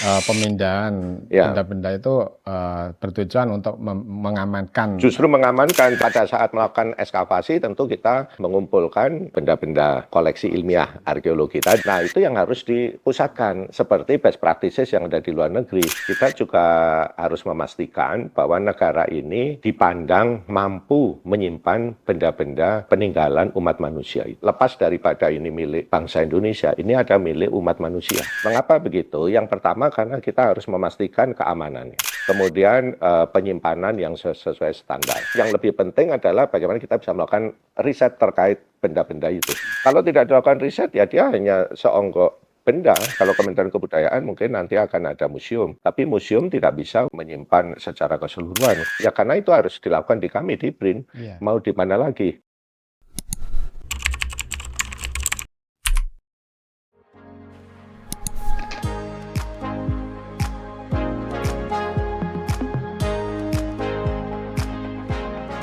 Pemindahan Ya, benda-benda itu, bertujuan untuk mengamankan. justru mengamankan pada saat melakukan ekskavasi tentu kita mengumpulkan benda-benda koleksi ilmiah arkeologi tadi. Nah, itu yang harus dipusatkan seperti best practices yang ada di luar negeri. Kita juga harus memastikan bahwa negara ini dipandang mampu menyimpan benda-benda peninggalan umat manusia. Lepas daripada ini milik bangsa Indonesia, ini ada milik umat manusia. Mengapa begitu? Yang pertama karena kita harus memastikan keamanannya. Kemudian penyimpanan yang sesuai standar. Yang lebih penting adalah bagaimana kita bisa melakukan riset terkait benda-benda itu. Kalau tidak dilakukan riset, ya dia hanya seonggok benda. Kalau Kementerian Kebudayaan mungkin nanti akan ada museum. Tapi museum tidak bisa menyimpan secara keseluruhan. Ya karena itu harus dilakukan di kami, di BRIN. Iya. Mau di mana lagi?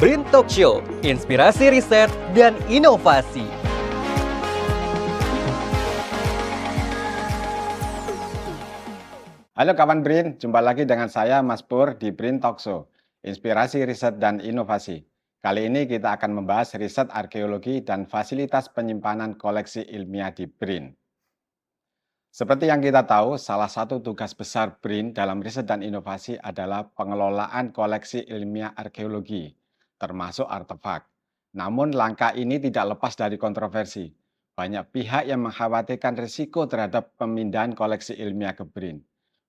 BRIN Talk Show, inspirasi riset dan inovasi. Halo kawan BRIN, jumpa lagi dengan saya Mas Pur di BRIN Talk Show, inspirasi riset dan inovasi. Kali ini kita akan membahas riset arkeologi dan fasilitas penyimpanan koleksi ilmiah di BRIN. Seperti yang kita tahu, salah satu tugas besar BRIN dalam riset dan inovasi adalah pengelolaan koleksi ilmiah arkeologi, termasuk artefak. Namun langkah ini tidak lepas dari kontroversi. Banyak pihak yang mengkhawatirkan risiko terhadap pemindahan koleksi ilmiah ke BRIN.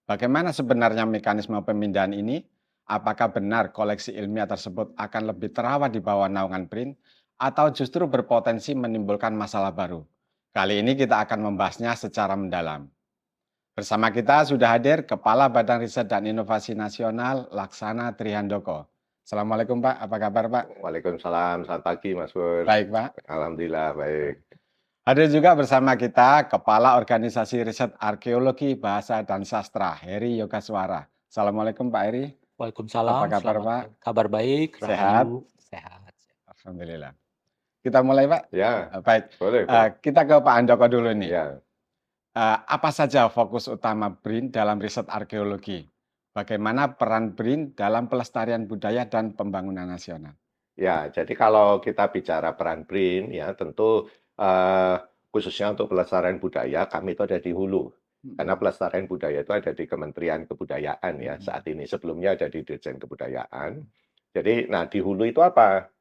Bagaimana sebenarnya mekanisme pemindahan ini? Apakah benar koleksi ilmiah tersebut akan lebih terawat di bawah naungan BRIN atau justru berpotensi menimbulkan masalah baru? Kali ini kita akan membahasnya secara mendalam. Bersama kita sudah hadir Kepala Badan Riset dan Inovasi Nasional Laksana Trihandoko. Assalamualaikum Pak, apa kabar Pak? Waalaikumsalam, selamat pagi Mas Pur. Baik Pak. Alhamdulillah, baik. Hadir juga bersama kita Kepala Organisasi Riset Arkeologi, Bahasa dan Sastra, Heri Yogaswara. Assalamualaikum Pak Heri. Apa Waalaikumsalam, kabar selamat Pak? kabar baik, Sehat? Rahayu, sehat. Alhamdulillah. Kita mulai Pak? Ya, Baik, boleh, boleh. kita ke Pak Handoko dulu nih. Ya. Apa saja fokus utama BRIN dalam riset arkeologi? Bagaimana peran BRIN dalam pelestarian budaya dan pembangunan nasional? Ya, jadi kalau kita bicara peran BRIN, ya tentu khususnya untuk pelestarian budaya, kami itu ada di hulu. Karena pelestarian budaya itu ada di Kementerian Kebudayaan ya saat ini. Sebelumnya ada di Dirjen Kebudayaan. Jadi, nah di hulu itu apa?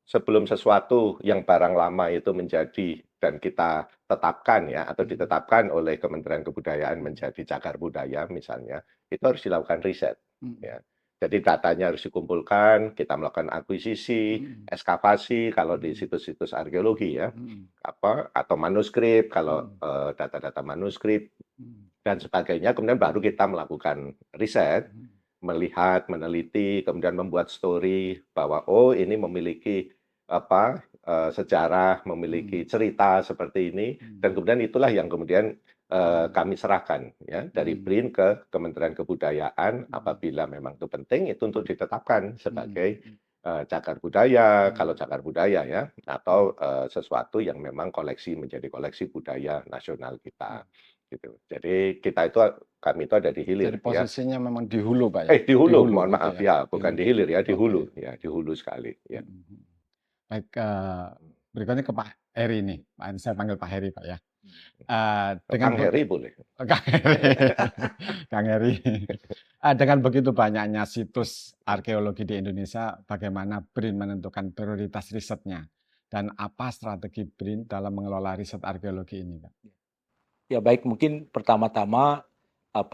Sebelum sesuatu yang barang lama itu menjadi dan kita tetapkan ya atau ditetapkan oleh Kementerian Kebudayaan menjadi cagar budaya misalnya, itu harus dilakukan riset ya. Jadi datanya harus dikumpulkan, kita melakukan akuisisi, ekskavasi kalau di situs-situs arkeologi ya, atau manuskrip kalau data-data manuskrip dan sebagainya. Kemudian baru kita melakukan riset, melihat, meneliti, kemudian membuat story bahwa oh ini memiliki sejarah, memiliki cerita seperti ini, dan kemudian itulah yang kemudian kami serahkan ya dari BRIN ke Kementerian Kebudayaan apabila memang itu penting itu untuk ditetapkan sebagai cagar budaya kalau cagar budaya ya atau sesuatu yang memang koleksi menjadi koleksi budaya nasional kita gitu. Jadi kami itu ada di hilir Jadi ya. posisinya memang di hulu Pak ya? Di hulu, mohon gitu maaf ya, bukan di hilir ya, di Oke. hulu ya, di hulu sekali ya. Baik, berikutnya ke Pak Heri nih. Saya panggil Pak Heri Pak ya. Kang Heri boleh. Kang Heri. Kang Heri. Dengan begitu banyaknya situs arkeologi di Indonesia, bagaimana BRIN menentukan prioritas risetnya? Dan apa strategi BRIN dalam mengelola riset arkeologi ini, Pak? Ya baik, mungkin pertama-tama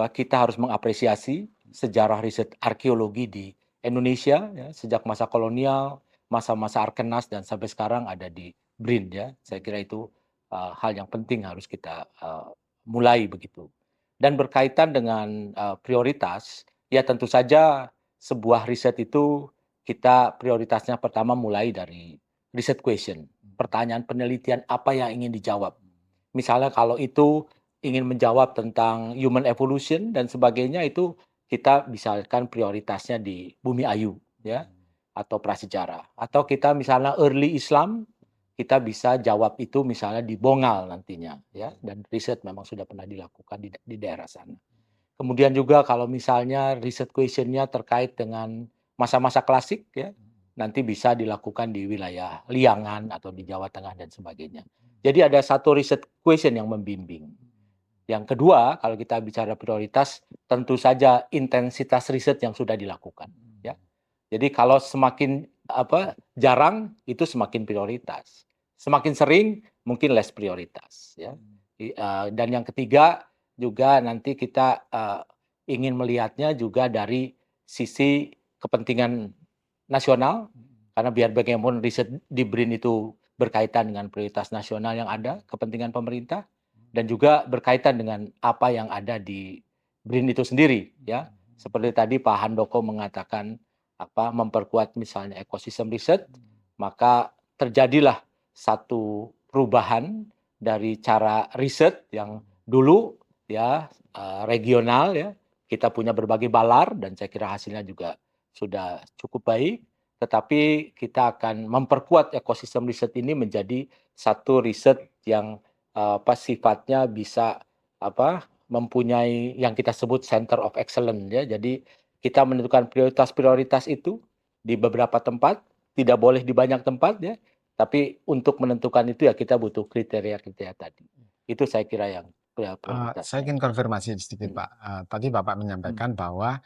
kita harus mengapresiasi sejarah riset arkeologi di Indonesia ya, sejak masa kolonial, masa-masa Arkenas dan sampai sekarang ada di BRIN ya. Saya kira itu hal yang penting harus kita mulai begitu. Dan berkaitan dengan prioritas, ya tentu saja sebuah riset itu kita prioritasnya pertama mulai dari riset question, pertanyaan penelitian apa yang ingin dijawab. Misalnya kalau itu ingin menjawab tentang human evolution dan sebagainya itu kita misalkan prioritasnya di Bumi Ayu ya atau prasejarah. Atau kita misalnya early Islam kita bisa jawab itu misalnya di Bongal nantinya ya dan riset memang sudah pernah dilakukan di daerah sana. Kemudian juga kalau misalnya riset question-nya terkait dengan masa-masa klasik ya, nanti bisa dilakukan di wilayah Liangan atau di Jawa Tengah dan sebagainya. Jadi ada satu riset question yang membimbing. Yang kedua, kalau kita bicara prioritas, tentu saja intensitas riset yang sudah dilakukan. Ya. Jadi kalau semakin jarang, itu semakin prioritas. Semakin sering, mungkin less prioritas. Ya. Dan yang ketiga juga nanti kita ingin melihatnya juga dari sisi kepentingan nasional, karena biar bagaimanapun riset di BRIN itu berkaitan dengan prioritas nasional yang ada, kepentingan pemerintah, dan juga berkaitan dengan apa yang ada di BRIN itu sendiri, ya. Seperti tadi Pak Handoko mengatakan memperkuat misalnya ekosistem riset, maka terjadilah satu perubahan dari cara riset yang dulu ya regional ya, kita punya berbagai balar dan saya kira hasilnya juga sudah cukup baik, tetapi kita akan memperkuat ekosistem riset ini menjadi satu riset yang sifatnya bisa mempunyai yang kita sebut center of excellence ya. Jadi kita menentukan prioritas-prioritas itu di beberapa tempat, tidak boleh di banyak tempat ya. Tapi untuk menentukan itu ya kita butuh kriteria-kriteria tadi. Itu saya kira yang Saya prioritasnya. ingin konfirmasi sedikit, Pak. Tadi Bapak menyampaikan bahwa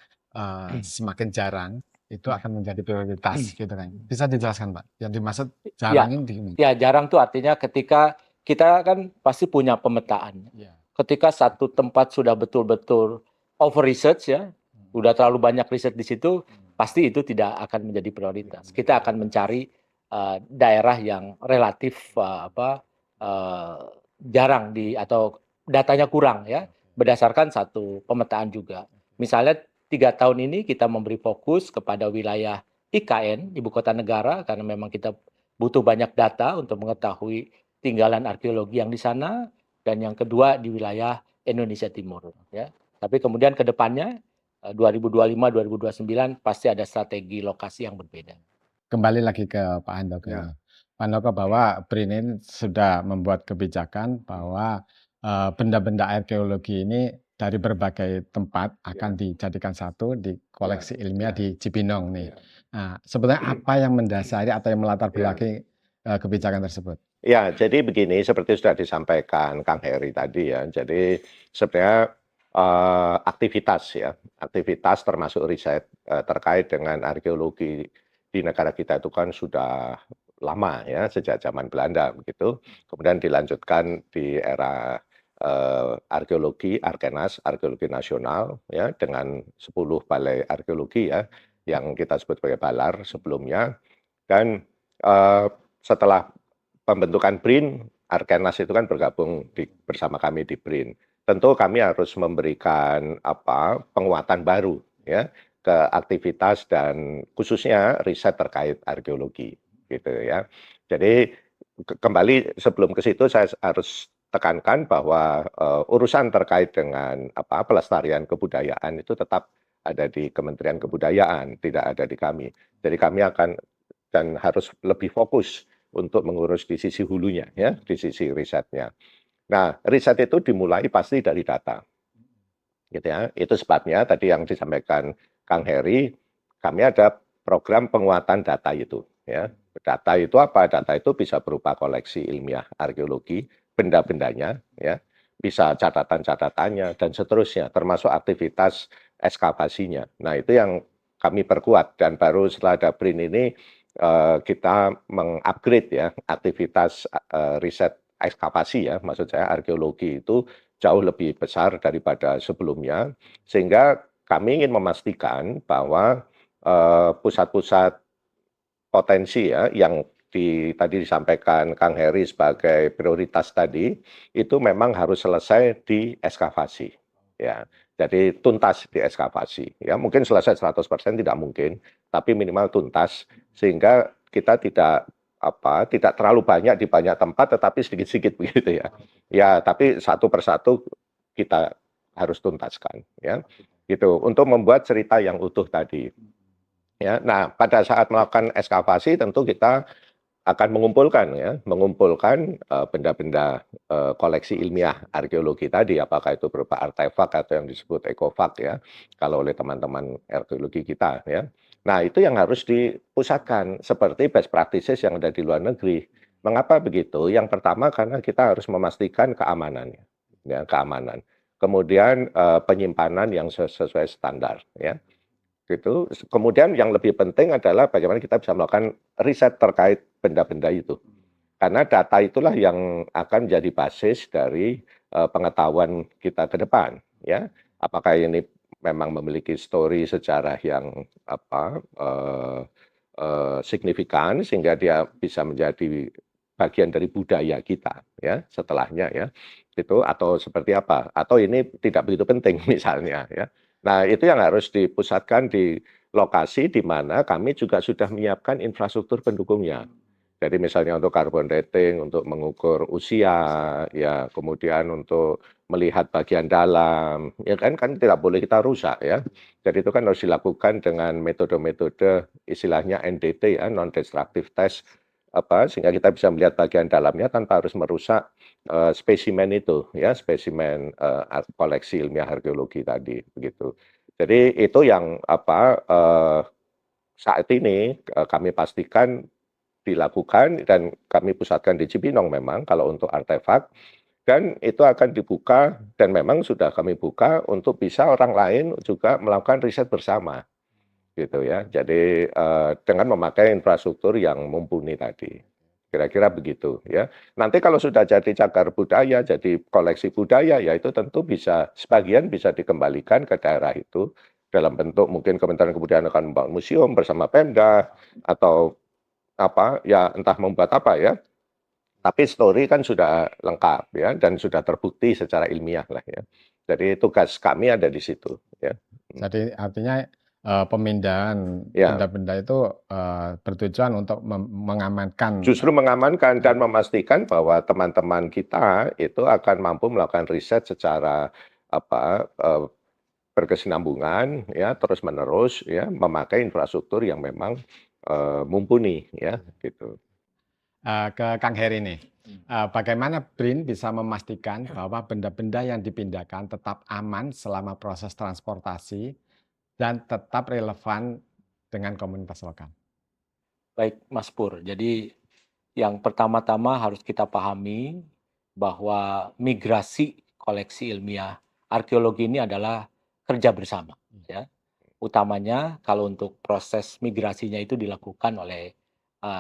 semakin jarang itu akan menjadi prioritas, gitu kan. Bisa dijelaskan, Pak? Yang dimaksud jarang Ya, ini di mana? ya jarang tuh artinya ketika kita kan pasti punya pemetaan. Ya. Ketika satu tempat sudah betul-betul over research ya, udah terlalu banyak riset di situ, pasti itu tidak akan menjadi prioritas. Kita akan mencari daerah yang relatif jarang atau datanya kurang ya, berdasarkan satu pemetaan juga. Misalnya 3 tahun ini kita memberi fokus kepada wilayah IKN, ibu kota negara, karena memang kita butuh banyak data untuk mengetahui tinggalan arkeologi yang di sana, dan yang kedua di wilayah Indonesia Timur. Ya. Tapi kemudian ke depannya 2025-2029 pasti ada strategi lokasi yang berbeda. Kembali lagi ke Pak Handoko. Ya. Pak Handoko, bahwa BRIN ini sudah membuat kebijakan bahwa benda-benda arkeologi ini dari berbagai tempat akan dijadikan satu di koleksi ilmiah di Cibinong nih. Nah, sebenarnya apa yang mendasari atau yang melatar belakangi kebijakan tersebut? Ya, jadi begini, seperti sudah disampaikan Kang Heri tadi ya. Jadi sebenarnya aktivitas termasuk riset terkait dengan arkeologi di negara kita itu kan sudah lama ya, sejak zaman Belanda begitu. Kemudian dilanjutkan di era arkeologi, Arkenas, arkeologi nasional ya, dengan 10 balai arkeologi ya, yang kita sebut sebagai balar sebelumnya. Dan setelah pembentukan BRIN, Arkenas itu kan bergabung bersama kami di BRIN. Tentu kami harus memberikan penguatan baru ya ke aktivitas dan khususnya riset terkait arkeologi gitu ya. Jadi kembali sebelum ke situ saya harus tekankan bahwa urusan terkait dengan pelestarian kebudayaan itu tetap ada di Kementerian Kebudayaan, tidak ada di kami. Jadi kami akan dan harus lebih fokus untuk mengurus di sisi hulunya ya, di sisi risetnya. Nah, riset itu dimulai pasti dari data. Gitu ya. Itu sebabnya tadi yang disampaikan Kang Heri, kami ada program penguatan data itu ya. Data itu apa? Data itu bisa berupa koleksi ilmiah arkeologi, benda-bendanya ya, bisa catatan-catatannya dan seterusnya, termasuk aktivitas ekskavasinya. Nah, itu yang kami perkuat dan baru setelah ada BRIN ini kita mengupgrade ya aktivitas riset ekskavasi ya, maksud saya arkeologi itu jauh lebih besar daripada sebelumnya, sehingga kami ingin memastikan bahwa pusat-pusat potensi ya yang tadi disampaikan Kang Heri sebagai prioritas tadi itu memang harus selesai di ekskavasi ya. Jadi tuntas di ekskavasi ya. Mungkin selesai 100% tidak mungkin, tapi minimal tuntas sehingga kita tidak terlalu banyak di banyak tempat tetapi sedikit-sedikit begitu ya. Ya, tapi satu persatu kita harus tuntaskan ya. Gitu untuk membuat cerita yang utuh tadi. Ya, nah pada saat melakukan ekskavasi tentu kita akan mengumpulkan benda-benda koleksi ilmiah arkeologi tadi, apakah itu berupa artefak atau yang disebut ekofak ya, kalau oleh teman-teman arkeologi kita ya. Nah, itu yang harus dipusatkan seperti best practices yang ada di luar negeri. Mengapa begitu? Yang pertama karena kita harus memastikan keamanannya, ya, keamanan. Kemudian penyimpanan yang sesuai standar ya. Gitu. Kemudian yang lebih penting adalah bagaimana kita bisa melakukan riset terkait benda-benda itu. Karena data itulah yang akan menjadi basis dari pengetahuan kita ke depan, ya. Apakah ini memang memiliki story sejarah yang signifikan sehingga dia bisa menjadi bagian dari budaya kita, ya, setelahnya ya. Itu atau seperti apa? Atau ini tidak begitu penting misalnya ya. Nah, itu yang harus dipusatkan di lokasi di mana kami juga sudah menyiapkan infrastruktur pendukungnya. Jadi misalnya untuk carbon dating, untuk mengukur usia, ya, kemudian untuk melihat bagian dalam, ya kan tidak boleh kita rusak ya. Jadi itu kan harus dilakukan dengan metode-metode istilahnya NDT ya, non destructive test sehingga kita bisa melihat bagian dalamnya tanpa harus merusak spesimen itu ya, spesimen koleksi ilmiah arkeologi tadi begitu. Jadi itu yang saat ini kami pastikan dilakukan dan kami pusatkan di Cibinong memang kalau untuk artefak dan itu akan dibuka dan memang sudah kami buka untuk bisa orang lain juga melakukan riset bersama gitu ya. Jadi dengan memakai infrastruktur yang mumpuni tadi. Kira-kira begitu ya. Nanti kalau sudah jadi cagar budaya, jadi koleksi budaya ya itu tentu bisa sebagian bisa dikembalikan ke daerah itu dalam bentuk mungkin Kementerian Kebudayaan akan membangun museum bersama Pemda atau ya entah membuat apa ya, tapi story kan sudah lengkap ya dan sudah terbukti secara ilmiah lah ya. Jadi tugas kami ada di situ ya. Jadi artinya pemindahan Ya. benda-benda itu bertujuan untuk mengamankan. Justru mengamankan dan memastikan bahwa teman-teman kita itu akan mampu melakukan riset secara berkesinambungan ya terus-menerus ya memakai infrastruktur yang memang mumpuni ya gitu. Ke Kang Heri nih, bagaimana BRIN bisa memastikan bahwa benda-benda yang dipindahkan tetap aman selama proses transportasi dan tetap relevan dengan komunitas lokal? Baik, Mas Pur. Jadi yang pertama-tama harus kita pahami bahwa migrasi koleksi ilmiah arkeologi ini adalah kerja bersama, ya. Utamanya kalau untuk proses migrasinya itu dilakukan oleh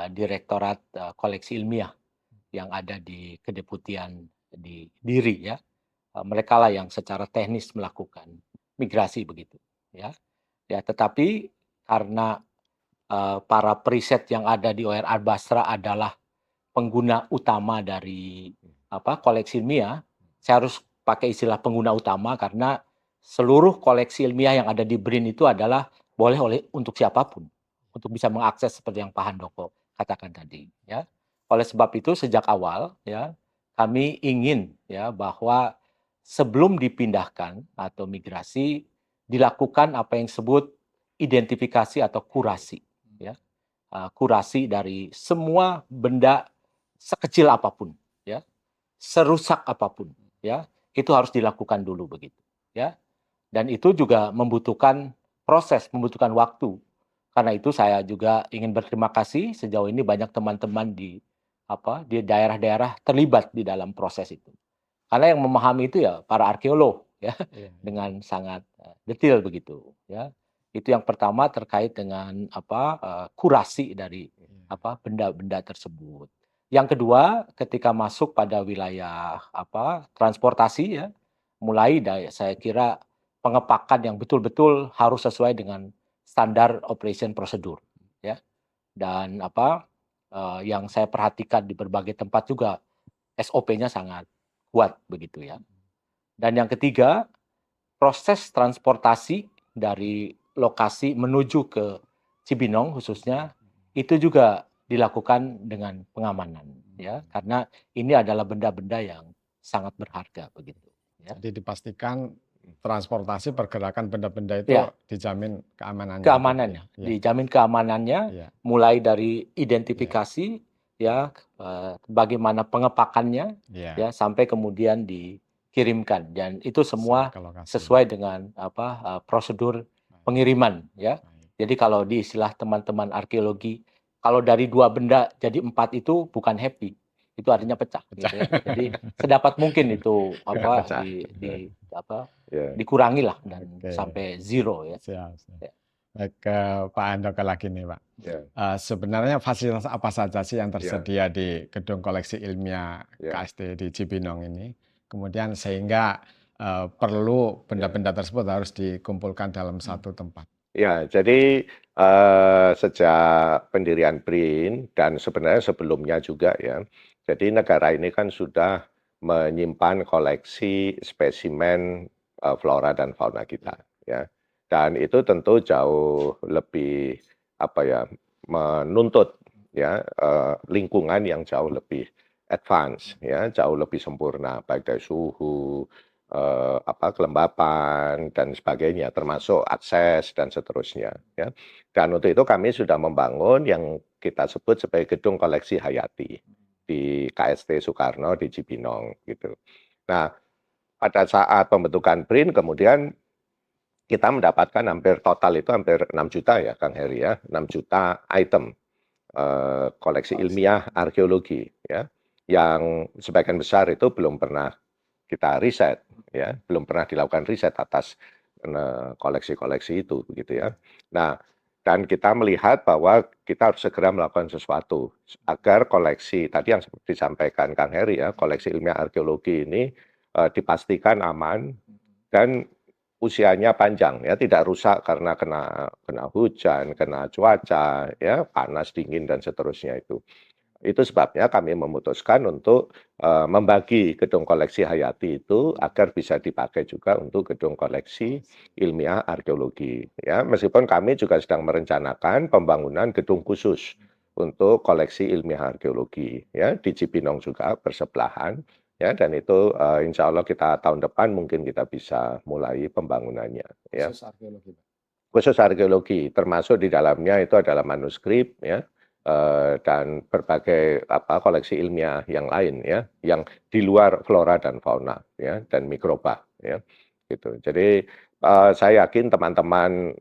Direktorat Koleksi Ilmiah yang ada di Kedeputian di Diri ya. Mereka lah yang secara teknis melakukan migrasi begitu ya. Ya, tetapi karena para periset yang ada di OR Arbastra adalah pengguna utama dari koleksi ilmiah, saya harus pakai istilah pengguna utama karena seluruh koleksi ilmiah yang ada di BRIN itu adalah boleh untuk siapapun untuk bisa mengakses seperti yang Pak Handoko katakan tadi ya. Oleh sebab itu sejak awal ya kami ingin ya bahwa sebelum dipindahkan atau migrasi dilakukan apa yang disebut identifikasi atau kurasi ya. Kurasi dari semua benda sekecil apapun ya, serusak apapun ya, itu harus dilakukan dulu begitu ya. Dan itu juga membutuhkan proses, membutuhkan waktu. Karena itu saya juga ingin berterima kasih sejauh ini banyak teman-teman di daerah-daerah terlibat di dalam proses itu. Karena yang memahami itu ya para arkeolog ya dengan sangat detail begitu ya. Itu yang pertama terkait dengan kurasi dari benda-benda tersebut. Yang kedua, ketika masuk pada wilayah transportasi ya, mulai dari saya kira pengepakan yang betul-betul harus sesuai dengan standar operation prosedur ya. Dan yang saya perhatikan di berbagai tempat juga SOP-nya sangat kuat begitu ya. Dan yang ketiga, proses transportasi dari lokasi menuju ke Cibinong khususnya itu juga dilakukan dengan pengamanan ya karena ini adalah benda-benda yang sangat berharga begitu ya. Jadi dipastikan transportasi pergerakan benda-benda itu Ya. dijamin keamanannya. Keamanannya, Ya. dijamin keamanannya Ya. mulai dari identifikasi ya, bagaimana pengepakannya, Iya, ya, sampai kemudian dikirimkan dan itu sampai semua ke lokasi. sesuai dengan prosedur pengiriman, ya. Baik. Jadi kalau di istilah teman-teman arkeologi, kalau dari 2 benda jadi 4 itu bukan happy, itu artinya pecah, gitu Pecah. ya. Jadi sedapat mungkin itu Pecah. dikurangilah dan Oke, sampai zero, ya. siap, siap. Ya. Baik, ke Pak Handoko lagi nih, Pak. Ya, Sebenarnya fasilitas apa saja sih yang ya, tersedia di Gedung Koleksi Ilmiah ya, KST di Cibinong ini? Kemudian sehingga perlu ya. benda-benda tersebut harus dikumpulkan dalam satu tempat. Ya, jadi sejak pendirian BRIN dan sebenarnya sebelumnya juga ya, jadi negara ini kan sudah menyimpan koleksi spesimen flora dan fauna kita, ya. Dan itu tentu jauh lebih apa ya, menuntut ya lingkungan yang jauh lebih advance, ya, jauh lebih sempurna baik dari suhu, kelembapan dan sebagainya, termasuk akses dan seterusnya, ya. Dan untuk itu kami sudah membangun yang kita sebut sebagai Gedung Koleksi Hayati di KST Soekarno di Cibinong, gitu. Nah, pada saat pembentukan BRIN kemudian kita mendapatkan total itu hampir 6 juta ya, Kang Heri ya, 6 juta item koleksi ilmiah arkeologi, ya, yang sebagian besar itu belum pernah kita riset, ya, belum pernah dilakukan riset atas koleksi-koleksi itu, begitu ya. Nah, dan kita melihat bahwa kita harus segera melakukan sesuatu agar koleksi tadi yang seperti disampaikan Kang Heri ya, koleksi ilmiah arkeologi ini dipastikan aman dan usianya panjang ya, tidak rusak karena kena hujan, kena cuaca, ya, panas, dingin dan seterusnya itu. Itu sebabnya kami memutuskan untuk membagi gedung koleksi hayati itu agar bisa dipakai juga untuk gedung koleksi ilmiah arkeologi. Ya, meskipun kami juga sedang merencanakan pembangunan gedung khusus untuk koleksi ilmiah arkeologi, ya, di Cibinong juga bersebelahan. Ya, dan itu insya Allah kita tahun depan mungkin kita bisa mulai pembangunannya. Ya. Khusus arkeologi, Pak. Khusus arkeologi, termasuk di dalamnya itu adalah manuskrip, ya, dan berbagai koleksi ilmiah yang lain, ya, yang di luar flora dan fauna, ya, dan mikroba, ya, gitu. Jadi saya yakin teman-teman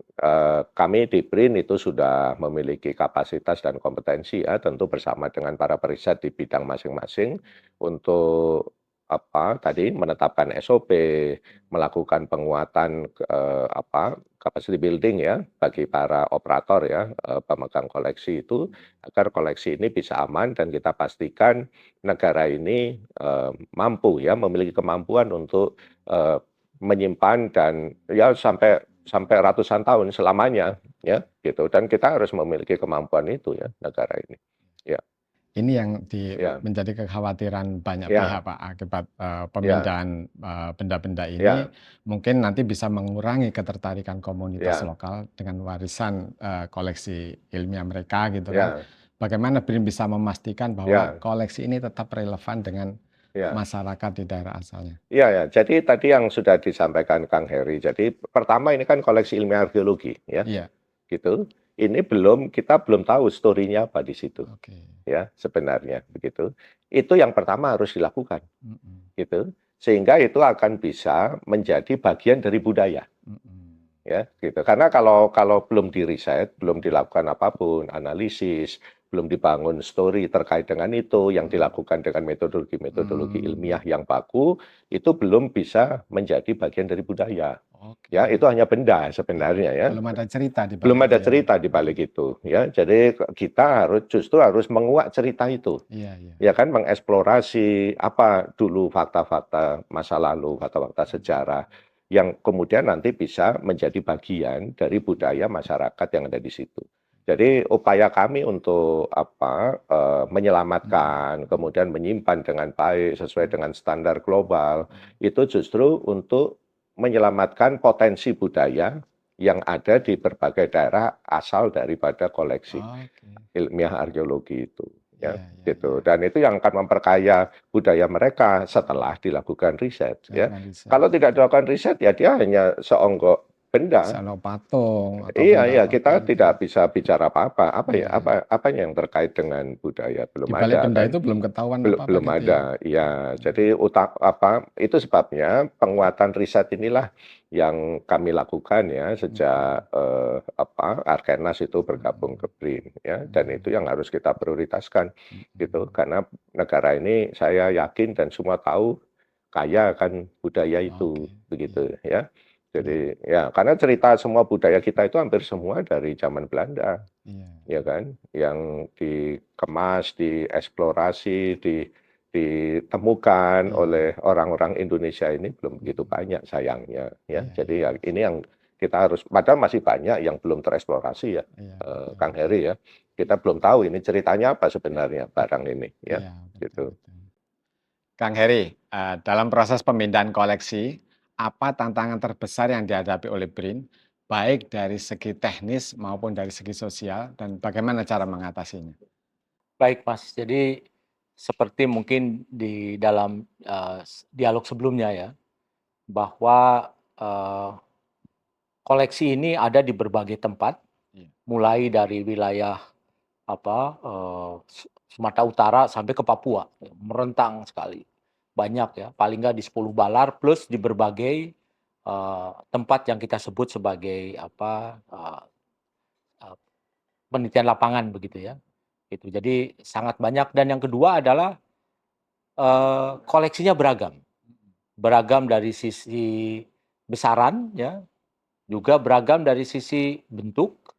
kami di BRIN itu sudah memiliki kapasitas dan kompetensi, ya, tentu bersama dengan para periset di bidang masing-masing untuk tadi menetapkan SOP, melakukan penguatan capacity building ya bagi para operator ya, pemegang koleksi itu agar koleksi ini bisa aman dan kita pastikan negara ini mampu ya memiliki kemampuan untuk menyimpan dan ya sampai ratusan tahun selamanya ya gitu dan kita harus memiliki kemampuan itu ya negara ini. Ya. Ini yang Ya. menjadi kekhawatiran banyak Ya. pihak, Pak, akibat pemindahan benda-benda ini Ya. mungkin nanti bisa mengurangi ketertarikan komunitas Ya. lokal dengan warisan koleksi ilmiah mereka gitu kan. Ya. Bagaimana BRIN bisa memastikan bahwa Ya. koleksi ini tetap relevan dengan Ya. masyarakat di daerah asalnya? Iya, ya. Jadi tadi yang sudah disampaikan Kang Heri. Jadi pertama ini kan koleksi ilmiah arkeologi, ya, Iya. gitu. Ini kita belum tahu story-nya apa di situ, Oke. ya, sebenarnya begitu. Itu yang pertama harus dilakukan, Mm-mm. gitu. Sehingga itu akan bisa menjadi bagian dari budaya, Mm-mm. ya, gitu. Karena kalau belum diriset, belum dilakukan apapun, analisis, belum dibangun story terkait dengan itu, yang dilakukan dengan metodologi ilmiah yang baku, itu belum bisa menjadi bagian dari budaya. Oke. Ya, itu hanya benda sebenarnya ya. Belum ada cerita di balik Belum ada itu ya. cerita di balik itu, ya. Jadi kita justru harus menguak cerita itu. Iya, iya. Ya kan, mengeksplorasi apa dulu fakta-fakta masa lalu, fakta-fakta sejarah yang kemudian nanti bisa menjadi bagian dari budaya masyarakat yang ada di situ. Jadi upaya kami untuk menyelamatkan, kemudian menyimpan dengan baik sesuai dengan standar global, itu justru untuk menyelamatkan potensi budaya yang ada di berbagai daerah asal daripada koleksi Oke. ilmiah arkeologi itu. Ya, Iya, iya, gitu. iya. Dan itu yang akan memperkaya budaya mereka setelah dilakukan riset. Ya. Silakan riset. Kalau tidak dilakukan riset, ya dia hanya seonggok benda. Misalnya patung atau Iya, benda iya, apa kita gitu. tidak bisa bicara apa-apa. Apa ya? Iya. Apa yang terkait dengan budaya? Belum Di balik ada benda kan? itu belum ketahuan Belum apa-apa belum gitu ya. ada. Iya, jadi itu sebabnya penguatan riset inilah yang kami lakukan ya sejak Arkenas itu bergabung ke BRIN ya, dan itu yang harus kita prioritaskan gitu. Karena negara ini saya yakin dan semua tahu kaya akan budaya itu Oke. begitu ya. Jadi ya karena cerita semua budaya kita itu hampir semua dari zaman Belanda. Iya. Ya kan, yang dikemas, dieksplorasi, ditemukan Iya. oleh orang-orang Indonesia ini belum begitu banyak sayangnya ya. Iya, Jadi iya. ya ini yang kita harus, padahal masih banyak yang belum tereksplorasi ya, Iya, betul. Kang Heri ya. Kita belum tahu ini ceritanya apa sebenarnya barang ini ya, Iya, gitu. betul. Kang Heri, dalam proses pemindahan koleksi, apa tantangan terbesar yang dihadapi oleh BRIN, baik dari segi teknis maupun dari segi sosial, dan bagaimana cara mengatasinya? Baik, Mas. Jadi seperti mungkin di dalam dialog sebelumnya ya, bahwa koleksi ini ada di berbagai tempat, Iya. mulai dari wilayah Sumatera Utara sampai ke Papua, merentang sekali, banyak ya, paling nggak di 10 balar plus di berbagai tempat yang kita sebut sebagai eee, penelitian lapangan begitu ya, gitu. Jadi sangat banyak dan yang kedua adalah koleksinya beragam. Beragam dari sisi besaran ya, juga beragam dari sisi bentuk,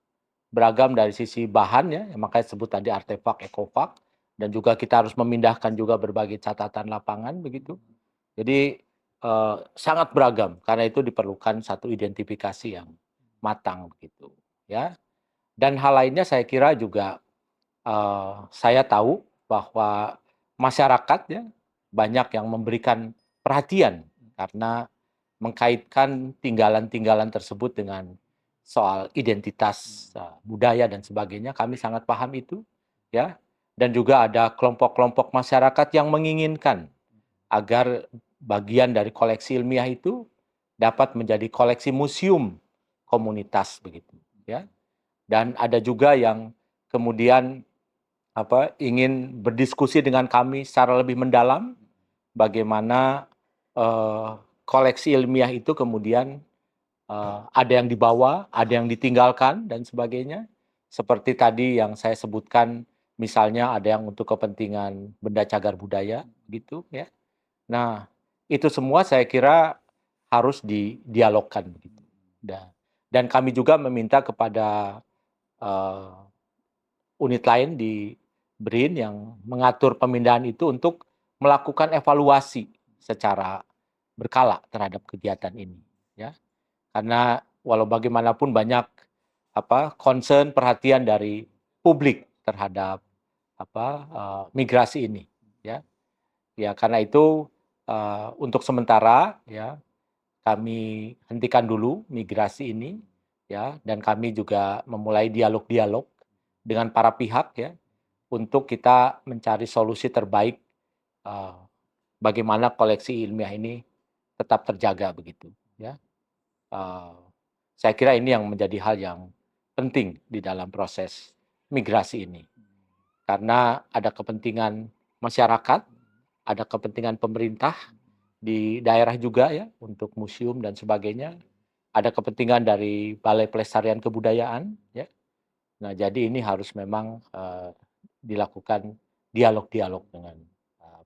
beragam dari sisi bahan ya, yang makanya sebut tadi artefak, ekofak, dan juga kita harus memindahkan juga berbagai catatan lapangan begitu. Jadi sangat beragam, karena itu diperlukan satu identifikasi yang matang begitu ya. Dan hal lainnya saya kira juga saya tahu bahwa masyarakat ya, banyak yang memberikan perhatian karena mengkaitkan tinggalan-tinggalan tersebut dengan soal identitas budaya dan sebagainya. Kami sangat paham itu ya. Dan juga ada kelompok-kelompok masyarakat yang menginginkan agar bagian dari koleksi ilmiah itu dapat menjadi koleksi museum komunitas begitu ya. Dan ada juga yang kemudian ingin berdiskusi dengan kami secara lebih mendalam bagaimana koleksi ilmiah itu kemudian ada yang dibawa, ada yang ditinggalkan dan sebagainya. Seperti tadi yang saya sebutkan, misalnya ada yang untuk kepentingan benda cagar budaya gitu ya. Nah, itu semua saya kira harus didialogkan begitu. Dan kami juga meminta kepada eh, unit lain di BRIN yang mengatur pemindahan itu untuk melakukan evaluasi secara berkala terhadap kegiatan ini ya. Karena walau bagaimanapun banyak concern perhatian dari publik terhadap migrasi ini ya. Ya karena itu untuk sementara ya kami hentikan dulu migrasi ini ya, dan kami juga memulai dialog-dialog dengan para pihak ya untuk kita mencari solusi terbaik uh, bagaimana koleksi ilmiah ini tetap terjaga begitu ya. Uh, saya kira ini yang menjadi hal yang penting di dalam proses migrasi ini karena ada kepentingan masyarakat, ada kepentingan pemerintah di daerah juga ya untuk museum dan sebagainya. Ada kepentingan dari Balai Pelestarian Kebudayaan ya. Nah, jadi ini harus memang dilakukan dialog-dialog dengan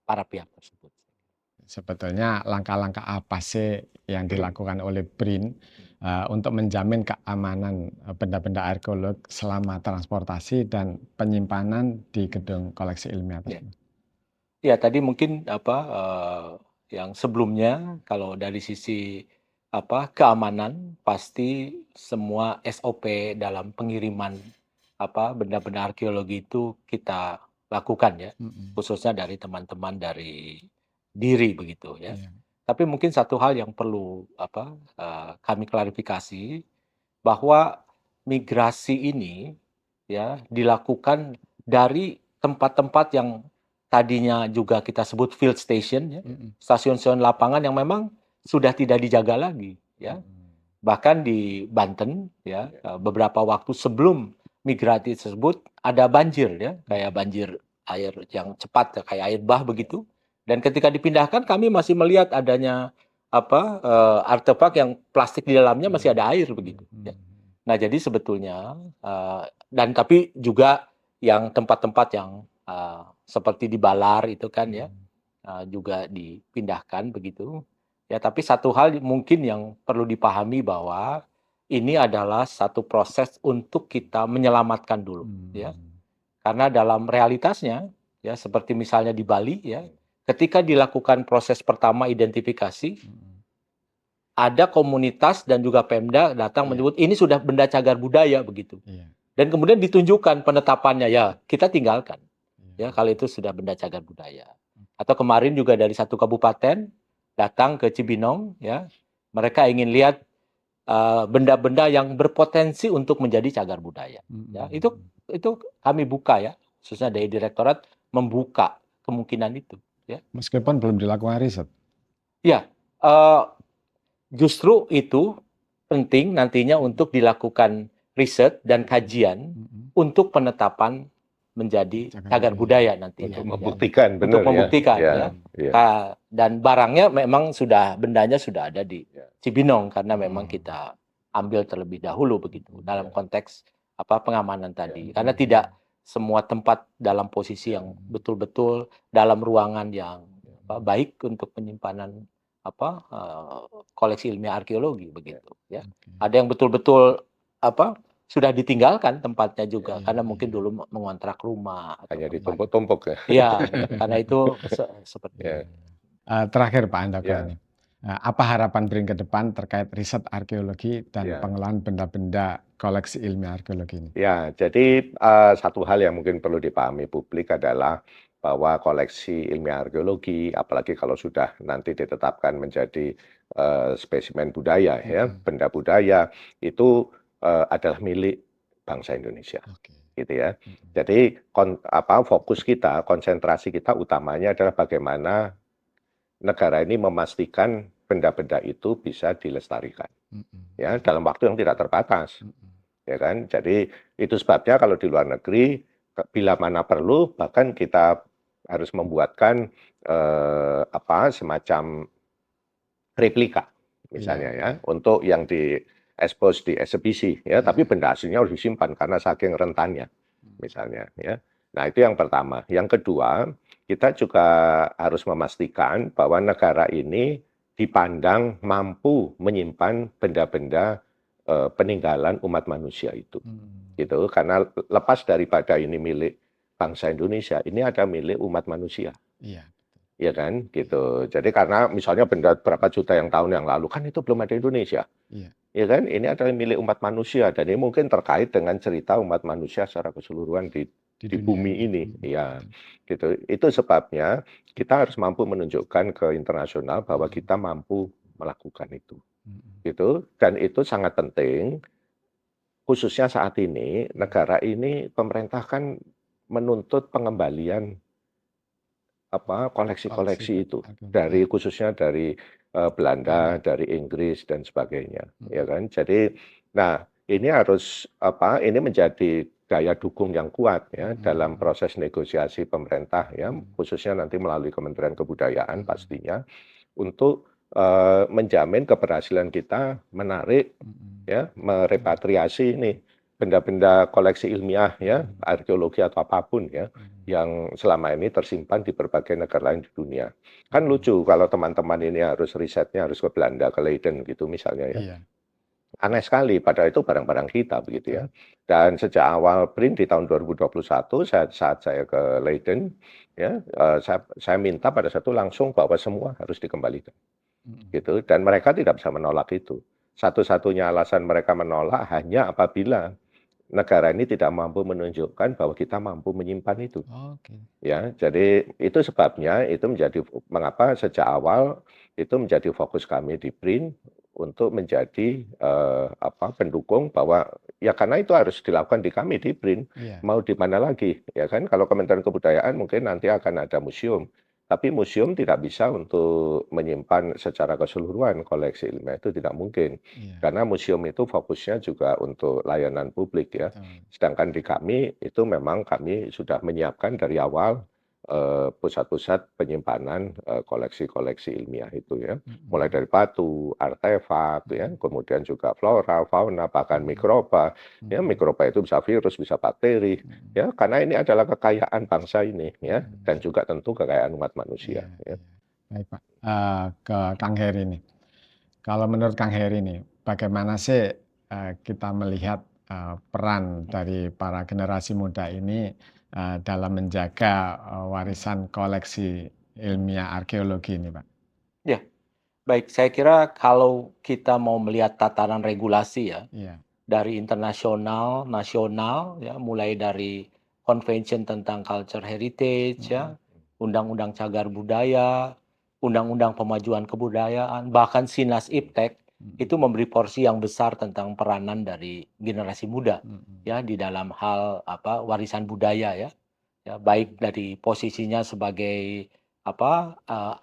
para pihak tersebut. Sebetulnya langkah-langkah apa sih yang dilakukan oleh BRIN untuk menjamin keamanan benda-benda arkeolog selama transportasi dan penyimpanan di gedung koleksi ilmiah tersebut? Ya, tadi mungkin yang sebelumnya kalau dari sisi keamanan pasti semua SOP dalam pengiriman benda-benda arkeologi itu kita lakukan ya, khususnya dari teman-teman dari DIRI begitu ya. Iya. Tapi mungkin satu hal yang perlu kami klarifikasi bahwa migrasi ini ya dilakukan dari tempat-tempat yang tadinya juga kita sebut field station ya, stasiun-stasiun lapangan yang memang sudah tidak dijaga lagi ya. Bahkan di Banten ya, beberapa waktu sebelum migrasi tersebut ada banjir ya, kayak banjir air yang cepat ya, kayak air bah begitu. Dan ketika dipindahkan kami masih melihat adanya artefak yang plastik di dalamnya masih ada air begitu ya. Nah, jadi sebetulnya dan tapi juga yang tempat-tempat yang seperti di Balar itu kan ya juga dipindahkan begitu. Ya, tapi satu hal mungkin yang perlu dipahami bahwa ini adalah satu proses untuk kita menyelamatkan dulu ya. Karena dalam realitasnya ya seperti misalnya di Bali ya, ketika dilakukan proses pertama identifikasi ada komunitas dan juga Pemda datang menyebut ini sudah benda cagar budaya begitu. Dan kemudian ditunjukkan penetapannya ya, kita tinggalkan. Ya, kalau itu sudah benda cagar budaya. Atau kemarin juga dari satu kabupaten datang ke Cibinong ya. Mereka ingin lihat benda-benda yang berpotensi untuk menjadi cagar budaya. Ya, itu kami buka ya, khususnya dari direktorat membuka kemungkinan itu ya. Meskipun belum dilakukan riset. Ya, justru itu penting nantinya untuk dilakukan riset dan kajian untuk penetapan menjadi cagar budaya nantinya. Untuk membuktikan, Untuk membuktikan ya. Dan barangnya memang bendanya sudah ada di Cibinong karena memang kita ambil terlebih dahulu begitu dalam konteks pengamanan tadi. Karena tidak semua tempat dalam posisi yang betul-betul dalam ruangan yang baik untuk penyimpanan koleksi ilmiah arkeologi begitu ya. Ada yang betul-betul sudah ditinggalkan tempatnya juga karena mungkin dulu mengontrak rumah hanya ditumpuk-tumpuk ya. Iya, karena itu seperti itu. Terakhir Pak Andoko ini. Apa harapan BRIN ke depan terkait riset arkeologi dan pengelolaan benda-benda koleksi ilmiah arkeologi ini? Ya, jadi satu hal yang mungkin perlu dipahami publik adalah bahwa koleksi ilmiah arkeologi, apalagi kalau sudah nanti ditetapkan menjadi spesimen budaya ya, benda budaya itu adalah milik bangsa Indonesia, gitu ya. Jadi fokus kita, konsentrasi kita utamanya adalah bagaimana negara ini memastikan benda-benda itu bisa dilestarikan, ya dalam waktu yang tidak terbatas, ya kan. Jadi itu sebabnya kalau di luar negeri bila mana perlu bahkan kita harus membuatkan semacam replika, misalnya ya, untuk yang di expose di eksebisi ya, tapi benda aslinya harus disimpan karena saking rentannya misalnya ya. Nah, itu yang pertama. Yang kedua, kita juga harus memastikan bahwa negara ini dipandang mampu menyimpan benda-benda peninggalan umat manusia itu. Gitu, karena lepas daripada ini milik bangsa Indonesia, ini ada milik umat manusia. Iya. Ya kan, gitu. Jadi karena misalnya benda berapa juta yang tahun yang lalu kan itu belum ada Indonesia. Iya. Ya kan, ini adalah milik umat manusia dan ini mungkin terkait dengan cerita umat manusia secara keseluruhan di bumi ini. Ya, gitu. Itu sebabnya kita harus mampu menunjukkan ke internasional bahwa kita mampu melakukan itu. Gitu. Dan itu sangat penting khususnya saat ini negara ini pemerintah kan menuntut pengembalian koleksi-koleksi itu dari khususnya dari Belanda, dari Inggris dan sebagainya, ya kan. Jadi, nah ini harus ini menjadi daya dukung yang kuat ya dalam proses negosiasi pemerintah ya, khususnya nanti melalui Kementerian Kebudayaan pastinya untuk menjamin keberhasilan kita menarik ya, merepatriasi ini benda-benda koleksi ilmiah ya, arkeologi atau apapun ya, yang selama ini tersimpan di berbagai negara lain di dunia. Kan lucu kalau teman-teman ini harus risetnya harus ke Belanda, ke Leiden gitu misalnya ya. Iya. Aneh sekali, padahal itu barang-barang kita begitu ya. Dan sejak awal BRIN di tahun 2021 saat saya ke Leiden ya, saya minta pada satu langsung bahwa semua harus dikembalikan. Gitu, dan mereka tidak bisa menolak itu. Satu-satunya alasan mereka menolak hanya apabila negara ini tidak mampu menunjukkan bahwa kita mampu menyimpan itu. Ya, jadi itu sebabnya itu menjadi mengapa sejak awal itu menjadi fokus kami di BRIN untuk menjadi pendukung bahwa ya karena itu harus dilakukan di kami di BRIN. Mau di mana lagi ya kan, kalau Kementerian Kebudayaan mungkin nanti akan ada museum Tapi museum tidak bisa untuk menyimpan secara keseluruhan koleksi ilmiah, itu tidak mungkin. Iya, Karena museum itu fokusnya juga untuk layanan publik ya. betul. Sedangkan di kami itu memang kami sudah menyiapkan dari awal pusat-pusat penyimpanan koleksi-koleksi ilmiah itu ya. Mulai dari batu, artefak ya, kemudian juga flora, fauna, bahkan mikroba. Ya, mikroba itu bisa virus, bisa bakteri. Ya, karena ini adalah kekayaan bangsa ini ya, dan juga tentu kekayaan umat manusia Iya, ya. iya. Baik Pak. Ke Kang Heri nih. Kalau menurut Kang Heri nih, bagaimana sih kita melihat peran dari para generasi muda ini dalam menjaga warisan koleksi ilmiah arkeologi ini, Pak? Ya, baik. Saya kira kalau kita mau melihat tataran regulasi ya, Iya. dari internasional, nasional, ya, mulai dari Convention tentang Culture Heritage, ya, Undang-Undang Cagar Budaya, Undang-Undang Pemajuan Kebudayaan, bahkan Sinas Iptek, itu memberi porsi yang besar tentang peranan dari generasi muda, ya, di dalam hal warisan budaya, ya, baik dari posisinya sebagai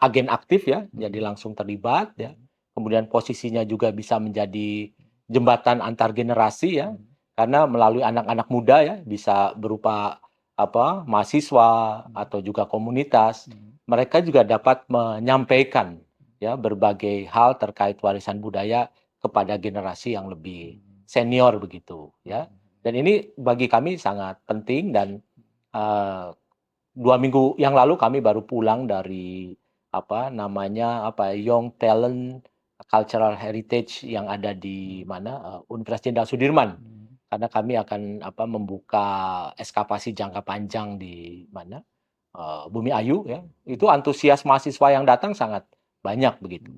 agen aktif, ya, jadi langsung terlibat, ya, kemudian posisinya juga bisa menjadi jembatan antar generasi, ya, karena melalui anak-anak muda, ya, bisa berupa mahasiswa atau juga komunitas, mereka juga dapat menyampaikan, ya, berbagai hal terkait warisan budaya kepada generasi yang lebih senior begitu, ya. Dan ini bagi kami sangat penting, dan 2 minggu yang lalu kami baru pulang dari Young Talent Cultural Heritage yang ada di Universitas Jenderal Sudirman. Karena kami akan membuka eskavasi jangka panjang di Bumi Ayu, ya. Itu antusias mahasiswa yang datang sangat banyak begitu.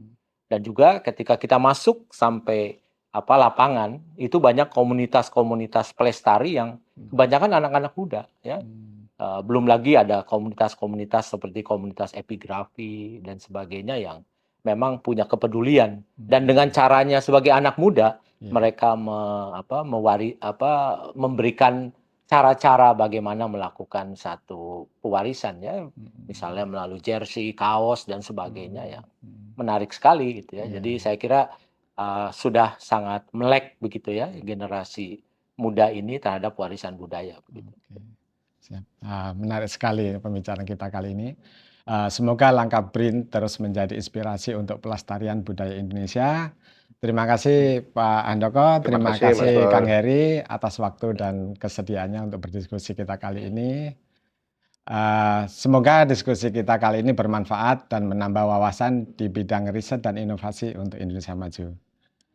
Dan juga ketika kita masuk sampai lapangan, itu banyak komunitas-komunitas pelestari yang kebanyakan anak-anak muda, ya. Belum lagi ada komunitas-komunitas seperti komunitas epigrafi dan sebagainya yang memang punya kepedulian, dan dengan caranya sebagai anak muda mereka memberikan cara-cara bagaimana melakukan satu pewarisan, ya, misalnya melalui jersey, kaos dan sebagainya, yang menarik sekali gitu, ya. Jadi saya kira sudah sangat melek begitu, ya, generasi muda ini terhadap warisan budaya begitu. Oke. Siap. Menarik sekali pembicaraan kita kali ini. Semoga langkah BRIN terus menjadi inspirasi untuk pelestarian budaya Indonesia. Terima kasih Pak Handoko, terima kasih, Mas kasih Bor. Kang Heri atas waktu dan kesediaannya untuk berdiskusi kita kali ini. Semoga diskusi kita kali ini bermanfaat dan menambah wawasan di bidang riset dan inovasi untuk Indonesia Maju.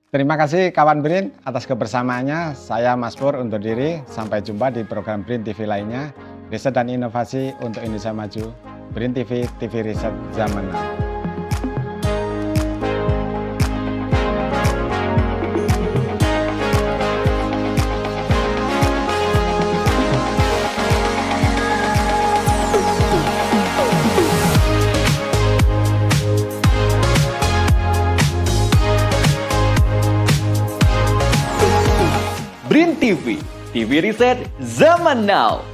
Terima kasih kawan BRIN atas kebersamaannya. Saya Mas Pur undur diri. Sampai jumpa di program BRIN TV lainnya. Riset dan inovasi untuk Indonesia Maju. BRIN TV, TV Riset Zaman Now. BRIN TV, TV Riset Zaman Now.